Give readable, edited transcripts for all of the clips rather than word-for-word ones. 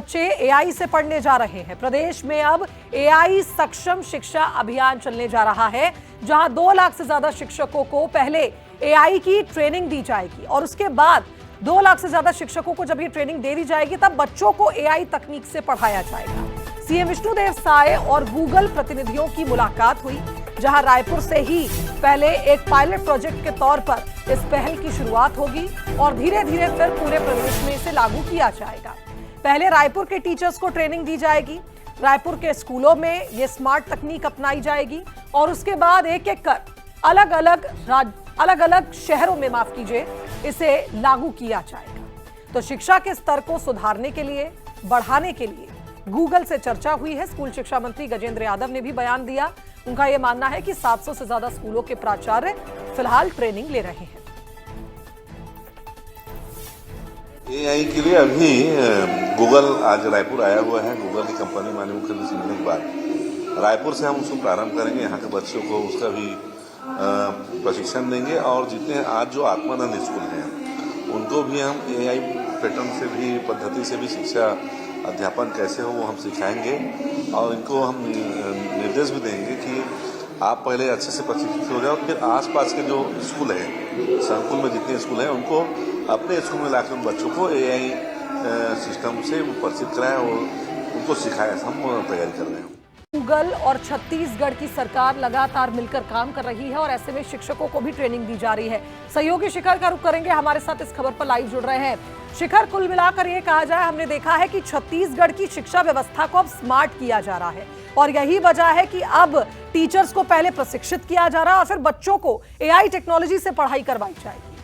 बच्चे एआई से पढ़ने जा रहे हैं। प्रदेश में अब एआई सक्षम शिक्षा अभियान चलने जा रहा है, जहां 2 लाख से ज्यादा शिक्षकों को पहले एआई की ट्रेनिंग दी जाएगी और उसके बाद 2 लाख से ज्यादा शिक्षकों को जब ये ट्रेनिंग दे दी जाएगी तब बच्चों को एआई तकनीक से पढ़ाया जाएगा। सीएम विष्णुदेव साय और गूगल प्रतिनिधियों की मुलाकात हुई, जहां रायपुर से ही पहले एक पायलट प्रोजेक्ट के तौर पर इस पहल की शुरुआत होगी और धीरे धीरे फिर पूरे प्रदेश में इसे लागू किया जाएगा। पहले रायपुर के टीचर्स को ट्रेनिंग दी जाएगी, रायपुर के स्कूलों में ये स्मार्ट तकनीक अपनाई जाएगी और उसके बाद एक एक कर अलग अलग शहरों में, माफ कीजिए, इसे लागू किया जाएगा। तो शिक्षा के स्तर को सुधारने के लिए, बढ़ाने के लिए गूगल से चर्चा हुई है। स्कूल शिक्षा मंत्री गजेंद्र यादव ने भी बयान दिया। उनका यह मानना है कि 700 से ज्यादा स्कूलों के प्राचार्य फिलहाल ट्रेनिंग ले रहे हैं। एआई के लिए अभी गूगल आज रायपुर आया हुआ है। गूगल की कंपनी माननीय मुख्यमंत्री से मिलने के बाद रायपुर से हम उसको प्रारंभ करेंगे। यहाँ के बच्चों को उसका भी प्रशिक्षण देंगे और जितने आज जो आत्मानंद स्कूल हैं उनको भी हम एआई पैटर्न से भी, पद्धति से भी शिक्षा अध्यापन कैसे हो वो हम सिखाएंगे और इनको हम निर्देश भी देंगे कि आप पहले अच्छे से प्रशिक्षित हो जाओ, फिर आसपास के जो स्कूल हैं, संकुल में जितने स्कूल हैं उनको अपने स्कूल में लाकर उन बच्चों को एआई सिस्टम से परिचित कराएं और उनको सिखाएं। हम तैयारी कर रहे हैं। गूगल और छत्तीसगढ़ की सरकार लगातार मिलकर काम कर रही है और ऐसे में शिक्षकों को भी ट्रेनिंग दी जा रही है। सहयोगी शिखर का रुख करेंगे, हमारे साथ इस खबर पर लाइव जुड़ रहे हैं। शिखर, कुल मिलाकर ये कहा जाए, हमने देखा है कि छत्तीसगढ़ की शिक्षा व्यवस्था को अब स्मार्ट किया जा रहा है और यही वजह है कि अब टीचर्स को पहले प्रशिक्षित किया जा रहा है और फिर बच्चों को एआई टेक्नोलॉजी से पढ़ाई करवाई जाएगी।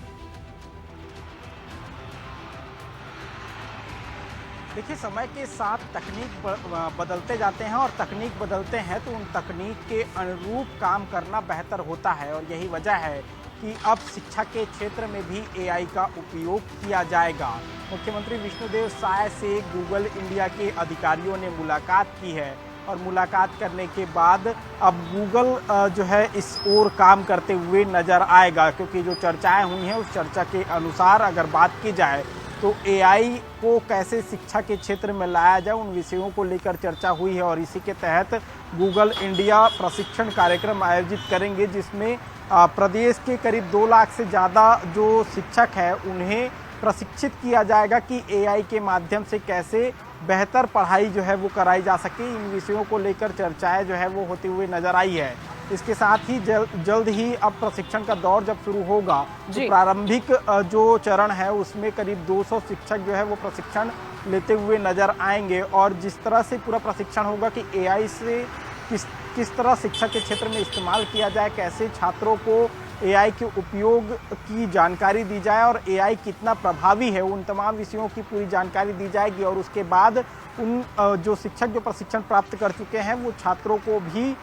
देखिए, समय के साथ तकनीक बदलते जाते हैं और तकनीक बदलते हैं तो उन तकनीक के अनुरूप काम करना बेहतर होता है और यही वजह है कि अब शिक्षा के क्षेत्र में भी एआई का उपयोग किया जाएगा। मुख्यमंत्री विष्णुदेव साय से गूगल इंडिया के अधिकारियों ने मुलाकात की है और मुलाकात करने के बाद अब गूगल जो है इस ओर काम करते हुए नज़र आएगा, क्योंकि जो चर्चाएं हुई हैं उस चर्चा के अनुसार अगर बात की जाए तो एआई को कैसे शिक्षा के क्षेत्र में लाया जाए उन विषयों को लेकर चर्चा हुई है और इसी के तहत गूगल इंडिया प्रशिक्षण कार्यक्रम आयोजित करेंगे, जिसमें प्रदेश के करीब 2 लाख से ज़्यादा जो शिक्षक हैं उन्हें प्रशिक्षित किया जाएगा कि एआई के माध्यम से कैसे बेहतर पढ़ाई जो है वो कराई जा सके। इन विषयों को लेकर चर्चाएं जो है वो होती हुई नज़र आई है। इसके साथ ही जल्द ही अब प्रशिक्षण का दौर जब शुरू होगा तो प्रारंभिक जो चरण है उसमें करीब 200 शिक्षक जो है वो प्रशिक्षण लेते हुए नज़र आएंगे और जिस तरह से पूरा प्रशिक्षण होगा कि एआई से किस तरह शिक्षा के क्षेत्र में इस्तेमाल किया जाए, कैसे छात्रों को एआई के उपयोग की जानकारी दी जाए और एआई कितना प्रभावी है, उन तमाम विषयों की पूरी जानकारी दी जाएगी और उसके बाद उन जो शिक्षक जो प्रशिक्षण प्राप्त कर चुके हैं वो छात्रों को भी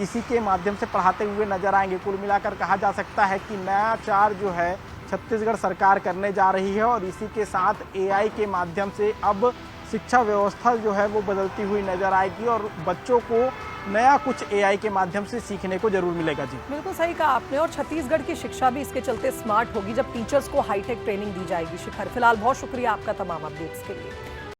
इसी के माध्यम से पढ़ाते हुए नजर आएंगे। कुल मिलाकर कहा जा सकता है कि नया चार जो है छत्तीसगढ़ सरकार करने जा रही है और इसी के साथ एआई के माध्यम से अब शिक्षा व्यवस्था जो है वो बदलती हुई नजर आएगी और बच्चों को नया कुछ एआई के माध्यम से सीखने को जरूर मिलेगा। जी बिल्कुल सही कहा आपने और छत्तीसगढ़ की शिक्षा भी इसके चलते स्मार्ट होगी जब टीचर्स को हाईटेक ट्रेनिंग दी जाएगी। शिखर, फिलहाल बहुत शुक्रिया आपका तमाम अपडेट्स के लिए।